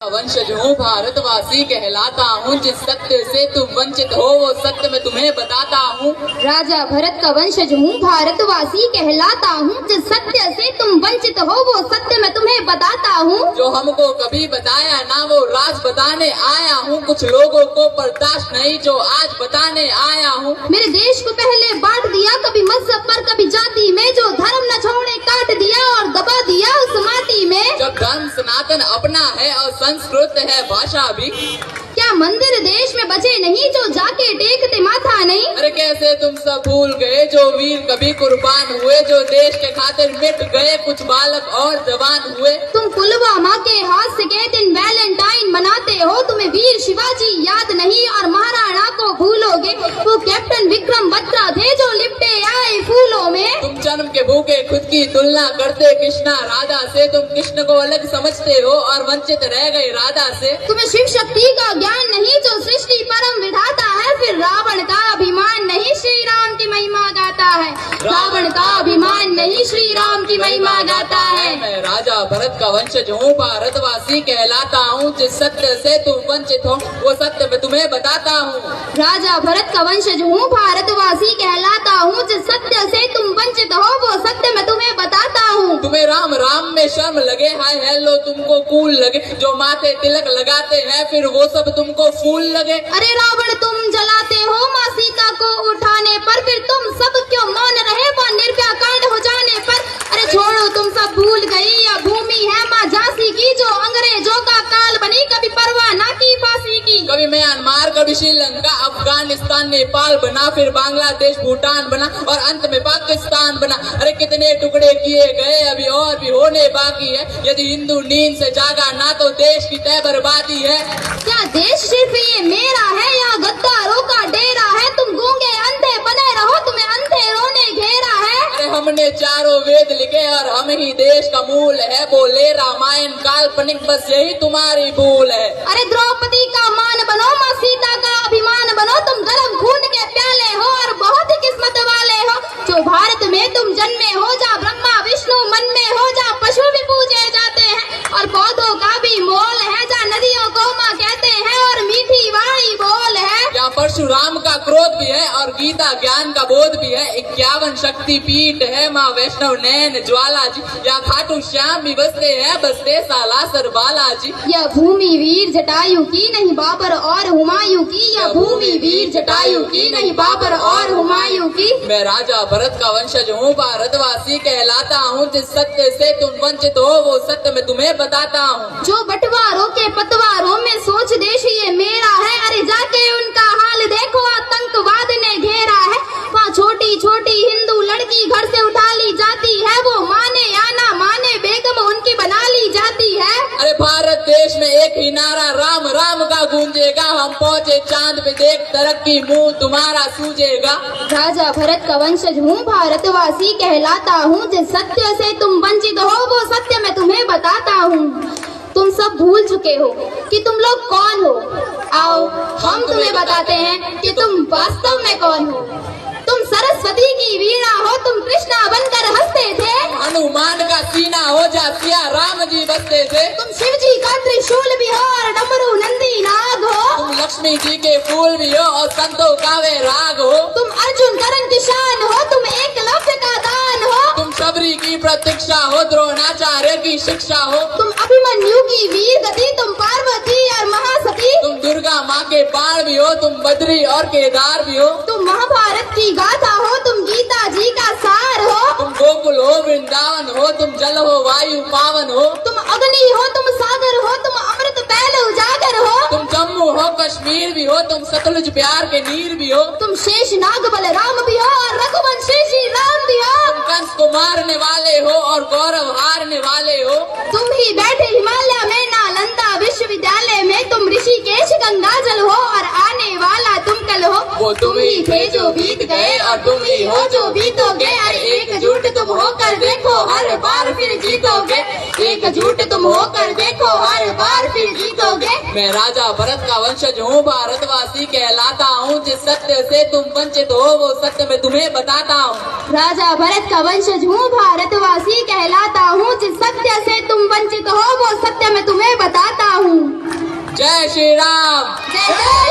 वंशज हूँ भारतवासी कहलाता हूँ, जिस सत्य से तुम वंचित हो वो सत्य मैं तुम्हें बताता हूँ। राजा भरत का वंशज हूँ भारतवासी कहलाता हूँ, जिस सत्य से तुम वंचित हो वो सत्य मैं तुम्हें बताता हूँ। जो हमको कभी बताया ना वो राज बताने आया हूँ, कुछ लोगों को बर्दाश्त नहीं जो आज बताने आया हूँ। मेरे देश को पहले बांट दिया, कभी मजहब पर कभी जाति में, जो धर्म न छोड़े काट दिया और दबा दिया उस माटी में। जब धर्म सनातन अपना है और संस्कृत है भाषा भी, क्या मंदिर देश में बचे नहीं जो जाके टेकते माथा नहीं। अरे कैसे तुम सब भूल गए जो वीर कभी कुर्बान हुए, जो देश के खातिर मिट गए कुछ बालक और जवान हुए। तुम पुलवामा के हादसे के दिन वैलेंटाइन मनाते हो, तुम्हें वीर शिवाजी याद नहीं और महाराणा को भूलोगे। वो कैप्टन विक्रम बत्रा थे जो लिपटे आए फूलों में। तुम जन्म के भूखे खुद की तुलना करते कृष्णा राधा से, तुम कृष्ण को अलग समझते हो और वंचित रह गए राधा से। तुम्हें शिव शक्ति का ज्ञान नहीं जो सृष्टि परम विधाता है, फिर रावण का अभिमान नहीं श्री राम की महिमा गाता है। रावण का अभिमान नहीं श्री राम की महिमा गाता है। मैं राजा भरत का वंशज हूँ भारतवासी कहलाता हूँ, जिस सत्य से तुम वंचित हो वो सत्य मैं तुम्हें बताता हूँ। राजा भरत का वंशज हूँ भारतवासी कहलाता हूँ, जिस सत्य से तुम वंचित हो वो सत्य मैं तुम्हें बताता हूँ। तुम्हें राम राम में शर्म लगे, हाय हेलो तुमको कूल लगे, जो माथे तिलक लगाते हैं फिर वो सब तुमको फूल लगे। अरे रावण तुम जलाते हो माँ सीता को उठाने पर, फिर तुम सब क्यों मौन रहे वो निर्भया कांड हो जाने पर। अरे छोड़ो तुम सब भूल गई यह भूमि है माँ झांसी की, जो अंग्रेजों का काल बनी कभी परवाह ना की फांसी की। कभी म्यांमार कभी श्रीलंका अफगानिस्तान नेपाल बना, फिर बांग्लादेश भूटान बना और अंत में पाकिस्तान बना। अरे कितने टुकड़े किए गए अभी और भी होने बाकी है, यदि हिंदू नींद से जागा ना तो देश की तय बर्बादी है। क्या देश सिर्फ ये मेरा है या गद्दारों का डेरा है, तुम गूंगे अंधे बने रहो तुम्हें अंधे रोने घेरा है। अरे हमने चारों वेद लिखे और हम ही देश का मूल है, बोले रामायण काल्पनिक बस यही तुम्हारी भूल है। अरे द्रौपदी का मान बनो माँ सीता का अभिमान बनो, तुम गर्म खून के प्याले हो और बहुत ही किस्मत वाले हो। जो भारत में तुम जन्मे हो, जा ब्रह्मा विष्णु मन में हो, जा पशु भी पूजे जाते हैं और पौधों का भी मोल है, जा नदियों को माँ कहते हैं और मीठी वाणी बोल है। यहाँ परशुराम का क्रोध भी है और गीता ज्ञान का बोध भी है, 51 शक्ति पीठ है माँ वैष्णव नैन ज्वाला जी, या खाटू श्याम भी बसते हैं बसते सालासर बालाजी। यह भूमि वीर जटायु की नहीं बाबर और हुमायूं की, यह भूमि वीर जटायु की नहीं बाबर और हुमायूं की। मैं राजा भरत का वंशज हूँ भारतवासी कहलाता हूँ, जिस सत्य से तुम वंचित हो वो सत्य मैं तुम्हें बताता हूँ। जो बंटवारों के पतवारों में सोच देश ये मेरा है, अरे जाके उनका हाल देखो आतंकवाद ने घेरा है। वहाँ छोटी छोटी हिंदू लड़की घर से उठा ली जाती है, वो माने या ना माने बेगम उनकी बना ली जाती है। अरे भारत देश में एक ही नारा राम राम का गूंजेगा, हम पहुँचे चांद पे देख तरक्की मुंह तुम्हारा सूझेगा। राजा भरत का वंशज हूँ भारतवासी कहलाता हूँ, जिस सत्य से तुम वंचित हो वो सत्य मैं तुम्हें बताता हूँ। तुम सब भूल चुके हो कि तुम लोग कौन हो, आओ हम तुम्हें बताते हैं कि तुम वास्तव में कौन हो। तुम सरस्वती की वीणा हो, तुम कृष्णा बनकर हंसते थे। हनुमान का सीना हो जा सिया राम जी बसते थे। तुम शिव जी का त्रिशूल भी हो और डमरू नंदी नाग हो। तुम लक्ष्मी जी के फूल भी हो और संतों का वे राग हो। तुम अर्जुन करण की शान हो, तुम एकलव्य का दान हो। तुम सबरी की प्रतीक्षा हो, द्रोणाचार्य की शिक्षा हो। तुम अभिमन्यु की वीर गति, तुम पार्वती और महासती। तुम दुर्गा माँ के बाण भी हो, तुम बद्री और केदार भी हो। तुम महाभारत की गाथा हो, तुम गीता जी का सार हो। तुम गोकुल हो वृंदावन हो, तुम जल हो वायु पावन हो। तुम अग्नि हो, तुम सागर हो, तुम अमृत पहले उजागर हो। तुम जम्मू हो कश्मीर भी हो, तुम सतलुज प्यार के नीर भी हो। तुम शेष नाग बलराम भी हो और रघुवंशी श्री राम भी हो। तुम कंस को मारने वाले हो और गौरव हारने वाले हो। तुम ही बैठे हिमालय में नालंदा विश्वविद्यालय में, तुम ऋषिकेश गंगाजल हो और आने वाला तुम कल हो। वो तुम ही थे जो बीत गए और तुम ही हो जो बीतोगे। अरे एकजुट तुम होकर देखो हर बार फिर जीतोगे, एकजुट तुम होकर देखो हर बार फिर जीतोगे। मैं राजा भरत का वंशज हूँ भारतवासी कहलाता हूँ, जिस सत्य से तुम वंचित हो वो सत्य मैं तुम्हें बताता हूँ। राजा भरत का वंशज हूँ भारतवासी कहलाता हूँ, जिस सत्य से तुम वंचित हो वो सत्य मैं तुम्हें बताता हूँ। जय श्री राम। जय जय